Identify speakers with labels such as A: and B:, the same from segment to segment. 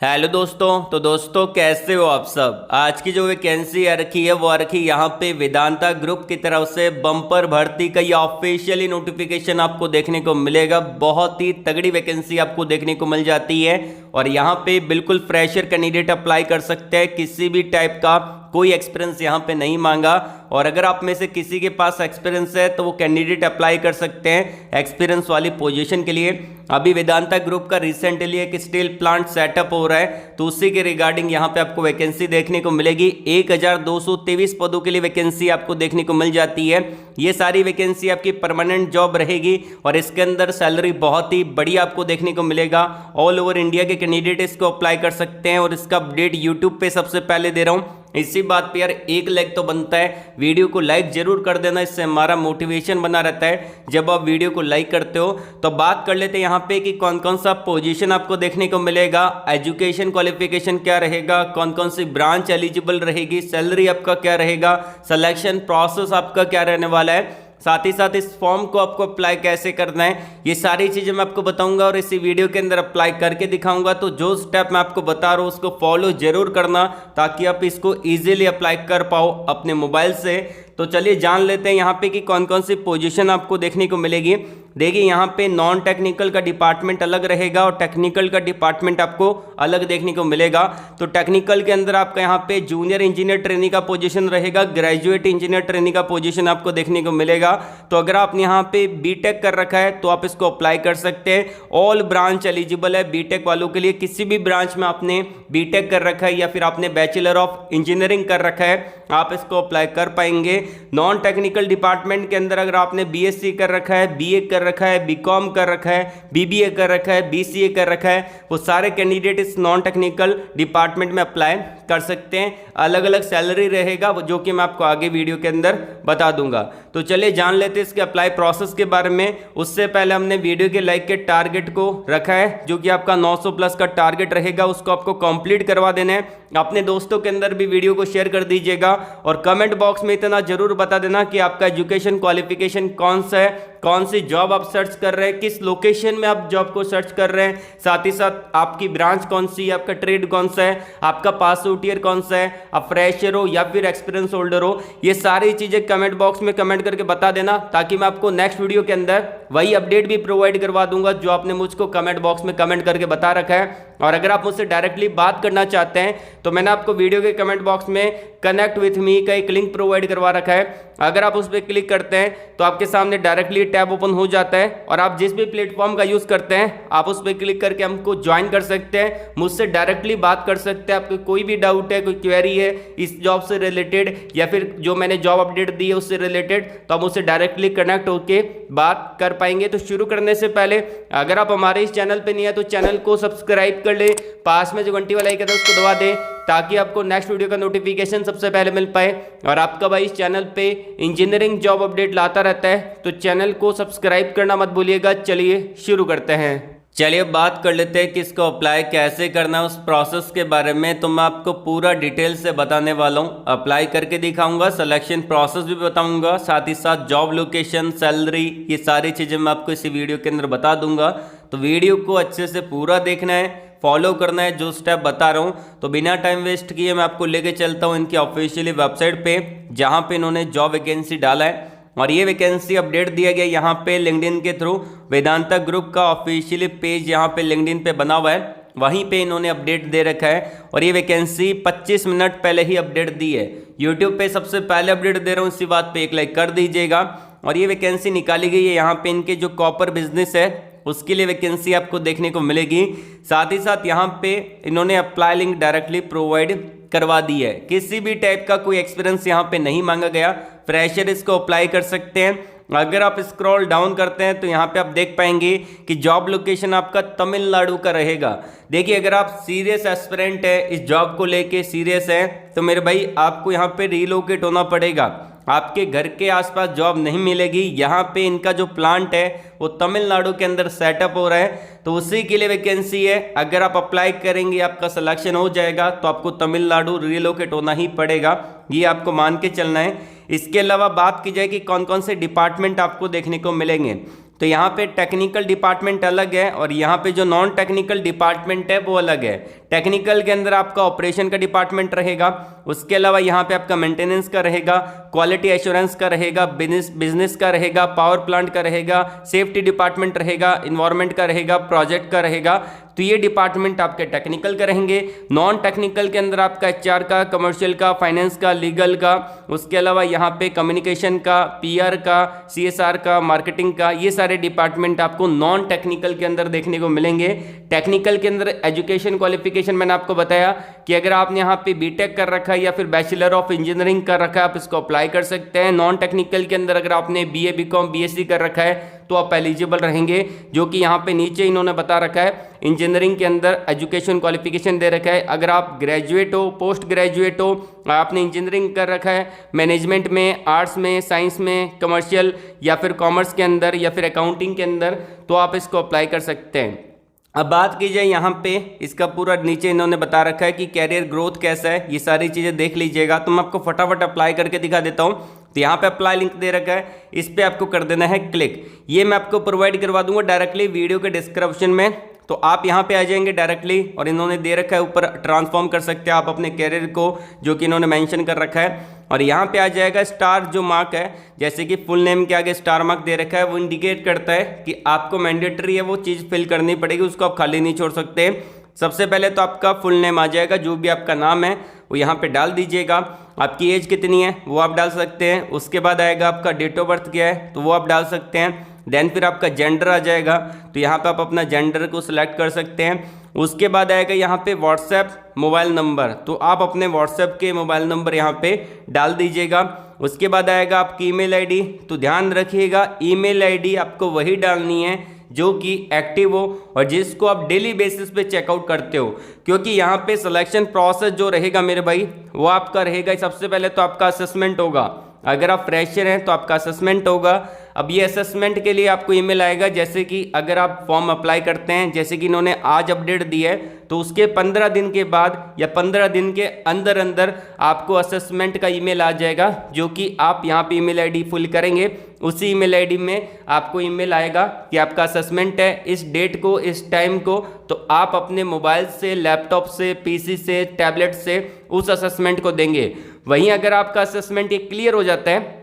A: Hello दोस्तों। तो दोस्तों कैसे हो आप सब। आज की जो वैकेंसी आ रखी है वो आ रखी यहाँ पे वेदांता ग्रुप की तरफ से बम्पर भर्ती का ये ऑफिशियली नोटिफिकेशन आपको देखने को मिलेगा। बहुत ही तगड़ी वैकेंसी आपको देखने को मिल जाती है और यहाँ पे बिल्कुल फ्रेशर कैंडिडेट अप्लाई कर सकते हैं। किसी भी टाइप का कोई एक्सपीरियंस यहाँ पे नहीं मांगा और अगर आप में से किसी के पास एक्सपीरियंस है तो वो कैंडिडेट अप्लाई कर सकते हैं एक्सपीरियंस वाली पोजीशन के लिए। अभी वेदांता ग्रुप का रिसेंटली एक स्टील प्लांट सेटअप हो रहा है तो उसी के रिगार्डिंग यहाँ पे आपको वैकेंसी देखने को मिलेगी। 1223 पदों के लिए वैकेंसी आपको देखने को मिल जाती है। ये सारी वैकेंसी आपकी परमानेंट जॉब रहेगी और इसके अंदर सैलरी बहुत ही बढ़िया आपको देखने को मिलेगा। ऑल ओवर इंडिया के कैंडिडेट इसको अप्लाई कर सकते हैं और इसका अपडेट यूट्यूब पे सबसे पहले दे रहा हूँ। इसी बात पे यार एक लाइक तो बनता है, वीडियो को लाइक जरूर कर देना, इससे हमारा मोटिवेशन बना रहता है जब आप वीडियो को लाइक करते हो। तो बात कर लेते हैं यहाँ पे कि कौन कौन सा पोजीशन आपको देखने को मिलेगा, एजुकेशन क्वालिफिकेशन क्या रहेगा, कौन कौन सी ब्रांच एलिजिबल रहेगी, सैलरी आपका क्या रहेगा, सिलेक्शन प्रोसेस आपका क्या रहने वाला है, साथ ही साथ इस फॉर्म को आपको अप्लाई कैसे करना है, ये सारी चीज़ें मैं आपको बताऊंगा और इसी वीडियो के अंदर अप्लाई करके दिखाऊंगा। तो जो स्टेप मैं आपको बता रहा हूँ उसको फॉलो जरूर करना ताकि आप इसको इजीली अप्लाई कर पाओ अपने मोबाइल से। तो चलिए जान लेते हैं यहाँ पे कि कौन कौन सी पोजीशन आपको देखने को मिलेगी। देखिए यहाँ पे नॉन टेक्निकल का डिपार्टमेंट अलग रहेगा और टेक्निकल का डिपार्टमेंट आपको अलग देखने को मिलेगा। तो टेक्निकल के अंदर आपका यहाँ पे जूनियर इंजीनियर ट्रेनी का पोजीशन रहेगा, ग्रेजुएट इंजीनियर ट्रेनी का पोजीशन आपको देखने को मिलेगा। तो अगर आपने यहाँ पे बीटेक कर रखा है तो आप इसको अप्लाई कर सकते हैं। ऑल ब्रांच एलिजिबल है बीटेक वालों के लिए। किसी भी ब्रांच में आपने बीटेक कर रखा है या फिर आपने बैचलर ऑफ इंजीनियरिंग कर रखा है आप इसको अप्लाई कर पाएंगे। नॉन टेक्निकल डिपार्टमेंट के अंदर अगर आपने बीएससी कर रखा है, बीए कर रखा है, बीकॉम कर रखा है, बीबीए कर रखा है, बीसीए कर रखा है, वो सारे कैंडिडेट इस नॉन टेक्निकल डिपार्टमेंट में अप्लाई कर सकते हैं। अलग अलग सैलरी रहेगा जो कि मैं आपको आगे वीडियो के अंदर बता दूंगा। तो चलिए जान लेते हैं इसके अप्लाई प्रोसेस के बारे में। उससे पहले हमने वीडियो के लाइक के टारगेट को रखा है जो कि आपका 900 प्लस का टारगेट रहेगा, उसको आपको कंप्लीट करवा देना है। अपने दोस्तों के अंदर भी वीडियो को शेयर कर दीजिएगा और कमेंट बॉक्स में इतना जरूर बता देना कि आपका एजुकेशन क्वालिफिकेशन कौन सा है, कौन सी जॉब आप सर्च कर रहे हैं, किस लोकेशन में आप जॉब को सर्च कर रहे हैं, साथ ही साथ आपकी ब्रांच कौन सी है, आपका ट्रेड कौन सा है, आपका पास आउट ईयर कौन सा है, आप फ्रेशर हो या फिर एक्सपीरियंस होल्डर हो। ये सारी चीजें कमेंट बॉक्स में कमेंट करके बता देना ताकि मैं आपको नेक्स्ट वीडियो के अंदर वही अपडेट भी प्रोवाइड करवा दूंगा जो आपने मुझको कमेंट बॉक्स में कमेंट करके बता रखा है। और अगर आप मुझसे डायरेक्टली बात करना चाहते हैं तो मैंने आपको वीडियो के कमेंट बॉक्स में कनेक्ट विथ मी का एक लिंक प्रोवाइड करवा रखा है। अगर आप उस पर क्लिक करते हैं तो आपके सामने डायरेक्टली टैब ओपन हो जाता है और आप जिस भी प्लेटफॉर्म का यूज करते हैं आप उस पर क्लिक करके हमको ज्वाइन कर सकते हैं, मुझसे डायरेक्टली बात कर सकते हैं। आपको कोई भी डाउट है, कोई क्वेरी है इस जॉब से रिलेटेड या फिर जो मैंने जॉब अपडेट दी है उससे रिलेटेड, तो आप मुझसे डायरेक्टली कनेक्ट होके बात कर पाएंगे। तो शुरू करने से पहले अगर आप हमारे इस चैनल पे नहीं है तो चैनल को सब्सक्राइब कर ले, पास में जो घंटी वाला आइकन है उसको दबा दे ताकि आपको नेक्स्ट वीडियो का नोटिफिकेशन सबसे पहले मिल पाए। और आपका भाई इस चैनल पे इंजीनियरिंग जॉब अपडेट लाता रहता है तो चैनल को सब्सक्राइब करना मत भूलिएगा। चलिए शुरू करते हैं। चलिए बात कर लेते हैं कि इसको अप्लाई कैसे करना है, उस प्रोसेस के बारे में तो मैं आपको पूरा डिटेल से बताने वाला हूँ। अप्लाई करके दिखाऊंगा, सिलेक्शन प्रोसेस भी बताऊंगा, साथ ही साथ जॉब लोकेशन, सैलरी, ये सारी चीज़ें मैं आपको इसी वीडियो के अंदर बता दूंगा। तो वीडियो को अच्छे से पूरा देखना है, फॉलो करना है जो स्टेप बता रहा हूँ। तो बिना टाइम वेस्ट किए मैं आपको लेके चलता हूँ इनकी ऑफिशियली वेबसाइट पे जहाँ पे इन्होंने जॉब वैकेंसी डाला है और ये वैकेंसी अपडेट दिया गया यहाँ पे लिंक्डइन के थ्रू। वेदांता ग्रुप का ऑफिशियली पेज यहाँ पे लिंक्डइन पे बना हुआ है, वहीं पे इन्होंने अपडेट दे रखा है और ये वैकेंसी 25 मिनट पहले ही अपडेट दी है। यूट्यूब पे सबसे पहले अपडेट दे रहा हूँ, इसी बात पे एक लाइक कर दीजिएगा। और ये वैकेंसी निकाली गई है यहाँ पे इनके जो कॉपर बिजनेस है उसके लिए वैकेंसी आपको देखने को मिलेगी। साथ ही साथ यहाँ पे इन्होंने अप्लाई लिंक डायरेक्टली प्रोवाइड करवा दी है। किसी भी टाइप का कोई एक्सपीरियंस यहाँ पे नहीं मांगा गया, फ्रेशर इसको अप्लाई कर सकते हैं। अगर आप स्क्रॉल डाउन करते हैं तो यहाँ पे आप देख पाएंगे कि जॉब लोकेशन आपका तमिलनाडु का रहेगा। देखिए अगर आप सीरियस एस्पिरेंट है, इस जॉब को लेके सीरियस है तो मेरे भाई आपको यहाँ पे रीलोकेट होना पड़ेगा। आपके घर के आसपास जॉब नहीं मिलेगी। यहाँ पे इनका जो प्लांट है वो तमिलनाडु के अंदर सेटअप हो रहा है तो उसी के लिए वैकेंसी है। अगर आप अप्लाई करेंगे, आपका सिलेक्शन हो जाएगा तो आपको तमिलनाडु रिलोकेट होना ही पड़ेगा, ये आपको मान के चलना है। इसके अलावा बात की जाए कि कौन कौन से डिपार्टमेंट आपको देखने को मिलेंगे तो यहाँ पे टेक्निकल डिपार्टमेंट अलग है और यहाँ पे जो नॉन टेक्निकल डिपार्टमेंट है वो अलग है। टेक्निकल के अंदर आपका ऑपरेशन का डिपार्टमेंट रहेगा, उसके अलावा यहाँ पे आपका मेंटेनेंस का रहेगा, क्वालिटी एश्योरेंस का रहेगा, बिजनेस का रहेगा, पावर प्लांट का रहेगा, सेफ्टी डिपार्टमेंट रहेगा, इन्वायरमेंट का रहेगा, प्रोजेक्ट का रहेगा। तो ये डिपार्टमेंट आपके टेक्निकल का रहेंगे। नॉन टेक्निकल के अंदर आपका एचआर का, कमर्शियल का, फाइनेंस का, लीगल का, उसके अलावा यहाँ पे कम्युनिकेशन का, पीआर का, सीएसआर का, मार्केटिंग का, ये सारे डिपार्टमेंट आपको नॉन टेक्निकल के अंदर देखने को मिलेंगे। टेक्निकल के अंदर एजुकेशन क्वालिफिकेशन मैंने आपको बताया कि अगर आपने यहाँ पे बीटेक कर रखा है या फिर बैचलर ऑफ इंजीनियरिंग कर रखा है, आप इसको अप्लाई कर सकते हैं। नॉन टेक्निकल के अंदर अगर आपने बीए, बीकॉम, बीएससी कर रखा है तो आप एलिजिबल रहेंगे, जो कि यहाँ पे नीचे इन्होंने बता रखा है। इंजीनियरिंग के अंदर एजुकेशन क्वालिफिकेशन दे रखा है, अगर आप ग्रेजुएट हो, पोस्ट ग्रेजुएट हो, आपने इंजीनियरिंग कर रखा है, मैनेजमेंट में, आर्ट्स में, साइंस में, कमर्शियल या फिर कॉमर्स के अंदर या फिर अकाउंटिंग के अंदर, तो आप इसको अप्लाई कर सकते हैं। अब बात की जाए यहाँ पे, इसका पूरा नीचे इन्होंने बता रखा है कि कैरियर ग्रोथ कैसा है, ये सारी चीज़ें देख लीजिएगा। तो मैं आपको फटाफट अप्लाई करके दिखा देता हूँ। तो यहाँ पे अप्लाई लिंक दे रखा है, इस पर आपको कर देना है क्लिक। ये मैं आपको प्रोवाइड करवा दूंगा डायरेक्टली वीडियो के डिस्क्रिप्शन में। तो आप यहाँ पे आ जाएंगे डायरेक्टली, और इन्होंने दे रखा है ऊपर ट्रांसफॉर्म कर सकते हैं आप अपने कैरियर को, जो कि इन्होंने मेंशन कर रखा है। और यहाँ पे आ जाएगा स्टार जो मार्क है, जैसे कि फुल नेम के आगे स्टार मार्क दे रखा है, वो इंडिकेट करता है कि आपको मैंडेटरी है वो चीज़ फिल करनी पड़ेगी, उसको आप खाली नहीं छोड़ सकते। सबसे पहले तो आपका फुल नेम आ जाएगा, जो भी आपका नाम है वो यहाँ पे डाल दीजिएगा। आपकी एज कितनी है वो आप डाल सकते हैं। उसके बाद आएगा आपका डेट ऑफ बर्थ क्या है, तो वो आप डाल सकते हैं। देन फिर आपका जेंडर आ जाएगा, तो यहाँ पे आप अपना जेंडर को सिलेक्ट कर सकते हैं। उसके बाद आएगा यहाँ पे व्हाट्सएप मोबाइल नंबर, तो आप अपने व्हाट्सएप के मोबाइल नंबर यहाँ पे डाल दीजिएगा। उसके बाद आएगा आपकी ईमेल आईडी, तो ध्यान रखिएगा ईमेल आईडी आपको वही डालनी है जो कि एक्टिव हो और जिसको आप डेली बेसिस पे चेकआउट करते हो, क्योंकि यहाँ पे सिलेक्शन प्रोसेस जो रहेगा मेरे भाई वो आपका रहेगा। सबसे पहले तो आपका असेसमेंट होगा, अगर आप फ्रेशर हैं तो आपका असेसमेंट होगा। अब ये असेसमेंट के लिए आपको ईमेल आएगा, जैसे कि अगर आप फॉर्म अप्लाई करते हैं, जैसे कि इन्होंने आज अपडेट दी है, तो उसके 15 दिन के बाद या 15 दिन के अंदर अंदर आपको असेसमेंट का ईमेल आ जाएगा, जो कि आप यहाँ पे ईमेल आईडी फिल करेंगे। उसी ईमेल आईडी में आपको ईमेल आएगा कि आपका असेसमेंट है इस डेट को, इस टाइम को, तो आप अपने मोबाइल से, लैपटॉप से, पीसी से, टैबलेट से उस असेसमेंट को देंगे। वहीं अगर आपका असेसमेंट ये क्लियर हो जाता है,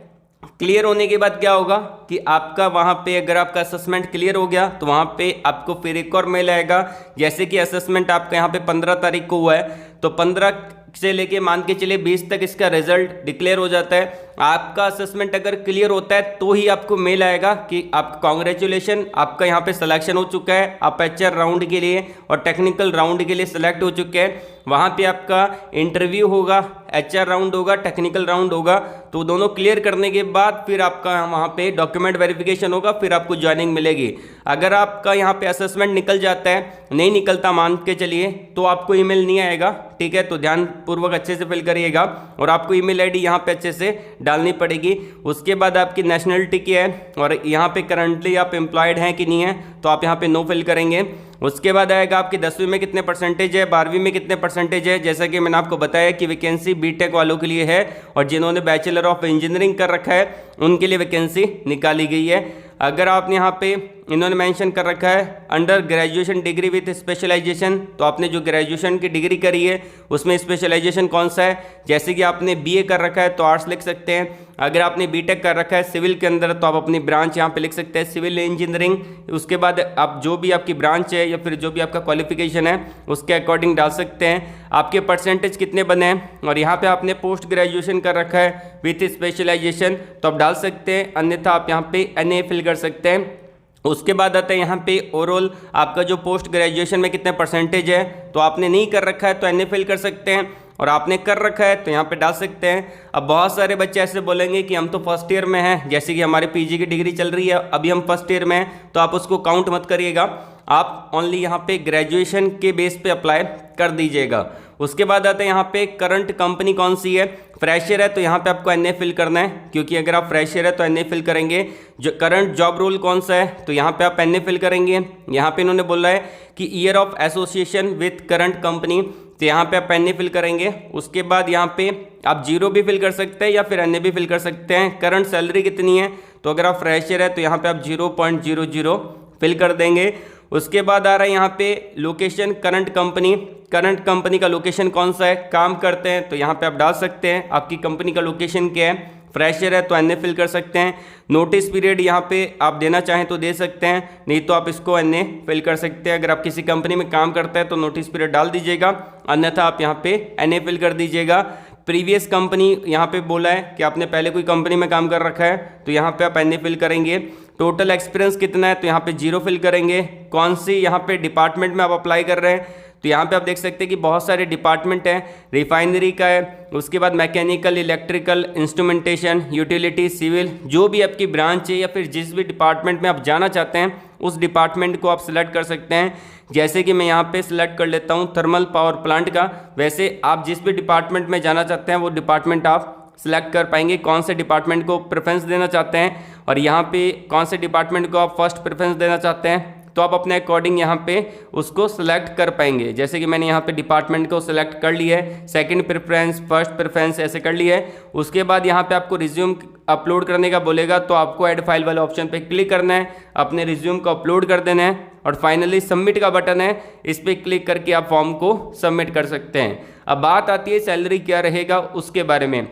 A: क्लियर होने के बाद क्या होगा कि आपका वहाँ पे अगर आपका असेसमेंट क्लियर हो गया तो वहाँ पे आपको फिर एक और मेल आएगा। जैसे कि असेसमेंट आपका यहाँ पे 15 तारीख को हुआ है, तो 15 से लेके मान के चलिए 20 तक इसका रिजल्ट डिक्लेयर हो जाता है। आपका असेसमेंट अगर क्लियर होता है तो ही आपको मेल आएगा कि आप कॉन्ग्रेचुलेशन, आपका यहाँ पे सिलेक्शन हो चुका है, आप एचआर राउंड के लिए और टेक्निकल राउंड के लिए सिलेक्ट हो चुके हैं। वहाँ पे आपका इंटरव्यू होगा, एचआर राउंड होगा, टेक्निकल राउंड होगा, तो दोनों क्लियर करने के बाद फिर आपका वहाँ पे डॉक्यूमेंट वेरिफिकेशन होगा, फिर आपको ज्वाइनिंग मिलेगी। अगर आपका यहाँ पे असेसमेंट निकल जाता है, नहीं निकलता मान के चलिए, तो आपको ईमेल नहीं आएगा, ठीक है। तो ध्यान पूर्वक अच्छे से फिल करिएगा और आपको ईमेल आईडी यहाँ पे अच्छे से डालनी पड़ेगी। उसके बाद आपकी नेशनलिटी क्या है और यहाँ पे करंटली आप एम्प्लॉयड हैं कि नहीं है, तो आप यहाँ पे नो फिल करेंगे। उसके बाद आएगा आपकी 10वीं में कितने परसेंटेज है, 12वीं में कितने परसेंटेज है। जैसा कि मैंने आपको बताया कि वैकेंसी बीटेक वालों के लिए है और जिन्होंने बैचलर ऑफ इंजीनियरिंग कर रखा है उनके लिए वैकेंसी निकाली गई है। अगर आपने यहाँ पे इन्होंने मेंशन कर रखा है under graduation degree with specialisation, तो आपने जो ग्रेजुएशन की डिग्री करी है उसमें स्पेशलाइजेशन कौन सा है। जैसे कि आपने बीए कर रखा है तो आर्ट्स लिख सकते हैं, अगर आपने बीटेक कर रखा है सिविल के अंदर तो आप अपनी ब्रांच यहाँ पे लिख सकते हैं सिविल इंजीनियरिंग। उसके बाद आप जो भी आपकी ब्रांच है या फिर जो भी आपका क्वालिफिकेशन है उसके अकॉर्डिंग डाल सकते हैं। आपके परसेंटेज कितने बने हैं और यहाँ पे आपने पोस्ट ग्रेजुएशन कर रखा है विथ स्पेशलाइजेशन तो आप डाल सकते हैं, अन्यथा आप यहाँ पे NA फिल कर सकते हैं। उसके बाद आता है यहाँ पे ओवरऑल आपका जो पोस्ट ग्रेजुएशन में कितने परसेंटेज है, तो आपने नहीं कर रखा है तो NA फिल कर सकते हैं और आपने कर रखा है तो यहाँ पे डाल सकते हैं। अब बहुत सारे बच्चे ऐसे बोलेंगे कि हम तो फर्स्ट ईयर में हैं, जैसे कि हमारे पीजी की डिग्री चल रही है, अभी हम फर्स्ट ईयर में हैं, तो आप उसको काउंट मत करिएगा, आप ओनली यहाँ पे ग्रेजुएशन के बेस पे अप्लाई कर दीजिएगा। उसके बाद आते हैं यहाँ पे करंट कंपनी कौन सी है। फ्रेशर है तो यहाँ पे आपको NA फिल करना है, क्योंकि अगर आप फ्रेशर है तो NA फिल करेंगे। जो करंट जॉब रोल कौन सा है तो यहाँ पे आप NA फिल करेंगे। यहाँ पे इन्होंने बोला है कि year of association with current company, तो यहाँ पे आप NA फिल करेंगे। उसके बाद यहाँ पे आप 0 भी फिल कर सकते हैं या फिर NA भी फिल कर सकते हैं। करंट सैलरी कितनी है, तो अगर आप फ्रेशर है तो यहाँ पे आप 0.00 फिल कर देंगे। उसके बाद आ रहा है यहाँ पे लोकेशन, करंट कंपनी का लोकेशन कौन सा है, काम करते हैं तो यहाँ पे आप डाल सकते हैं आपकी कंपनी का लोकेशन क्या है। फ्रेशर है तो एनए फिल कर सकते हैं। नोटिस पीरियड यहाँ पे आप देना चाहें तो दे सकते हैं, नहीं तो आप इसको एनए फिल कर सकते हैं। अगर आप किसी कंपनी में काम करते हैं तो नोटिस पीरियड डाल दीजिएगा, अन्यथा आप यहाँ पे एनए फिल कर दीजिएगा। प्रीवियस कंपनी यहाँ पे बोला है कि आपने पहले कोई कंपनी में काम कर रखा है तो यहाँ पे आप एनए फिल करेंगे। टोटल एक्सपीरियंस कितना है तो यहाँ पे 0 फिल करेंगे। कौन सी यहाँ पे डिपार्टमेंट में आप अप्लाई कर रहे हैं तो यहाँ पे आप देख सकते हैं कि बहुत सारे डिपार्टमेंट हैं। रिफाइनरी का है, उसके बाद mechanical, electrical, instrumentation, utility, civil, जो भी आपकी ब्रांच है या फिर जिस भी डिपार्टमेंट में आप जाना चाहते हैं उस डिपार्टमेंट को आप सिलेक्ट कर सकते हैं। जैसे कि मैं यहाँ पे सिलेक्ट कर लेता हूँ थर्मल पावर प्लांट का, वैसे आप जिस भी डिपार्टमेंट में जाना चाहते हैं वो डिपार्टमेंट आप सिलेक्ट कर पाएंगे, कौन से डिपार्टमेंट को प्रेफरेंस देना चाहते हैं और यहाँ पे कौन से डिपार्टमेंट को आप फर्स्ट प्रेफरेंस देना चाहते हैं, तो आप अपने अकॉर्डिंग यहाँ पे उसको सिलेक्ट कर पाएंगे। जैसे कि मैंने यहाँ पे डिपार्टमेंट को सिलेक्ट कर लिया है, सेकंड प्रेफरेंस, फर्स्ट प्रेफरेंस ऐसे कर लिया है। उसके बाद यहाँ पे आपको रिज्यूम अपलोड करने का बोलेगा तो आपको ऐड फाइल वाले ऑप्शन पे क्लिक करना है, अपने रिज्यूम को अपलोड कर देना है और फाइनली सबमिट का बटन है, इस पर क्लिक करके आप फॉर्म को सबमिट कर सकते हैं। अब बात आती है सैलरी क्या रहेगा उसके बारे में।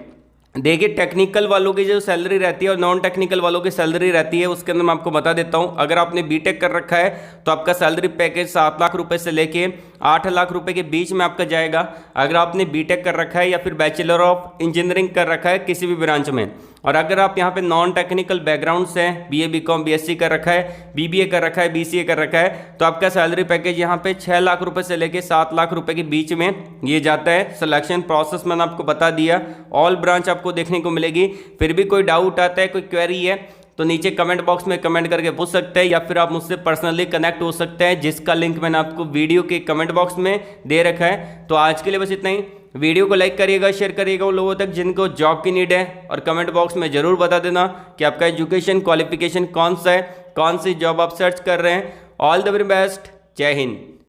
A: देखिए टेक्निकल वालों की जो सैलरी रहती है और नॉन टेक्निकल वालों की सैलरी रहती है उसके अंदर मैं आपको बता देता हूं। अगर आपने बीटेक कर रखा है तो आपका सैलरी पैकेज 7 लाख रुपए से लेके 8 लाख रुपए के बीच में आपका जाएगा। अगर आपने बीटेक कर रखा है या फिर बैचलर ऑफ इंजीनियरिंग कर रखा है किसी भी ब्रांच में, और अगर आप यहाँ पे नॉन टेक्निकल बैकग्राउंड से हैं, बीए बीकॉम बीएससी कर रखा है, बीबीए कर रखा है, बीसीए कर रखा है, तो आपका सैलरी पैकेज यहाँ पे 6 लाख रुपए से लेके 7 लाख रुपए के बीच में ये जाता है। सिलेक्शन प्रोसेस मैंने आपको बता दिया, ऑल ब्रांच आपको देखने को मिलेगी। फिर भी कोई डाउट आता है, कोई क्वेरी है तो नीचे कमेंट बॉक्स में कमेंट करके पूछ सकते हैं या फिर आप मुझसे पर्सनली कनेक्ट हो सकते हैं, जिसका लिंक मैंने आपको वीडियो के कमेंट बॉक्स में दे रखा है। तो आज के लिए बस इतना ही। वीडियो को लाइक करिएगा, शेयर करिएगा उन लोगों तक जिनको जॉब की नीड है, और कमेंट बॉक्स में जरूर बता देना कि आपका एजुकेशन क्वालिफिकेशन कौन सा है, कौन सी जॉब आप सर्च कर रहे हैं। ऑल द वेरी बेस्ट, जय हिंद।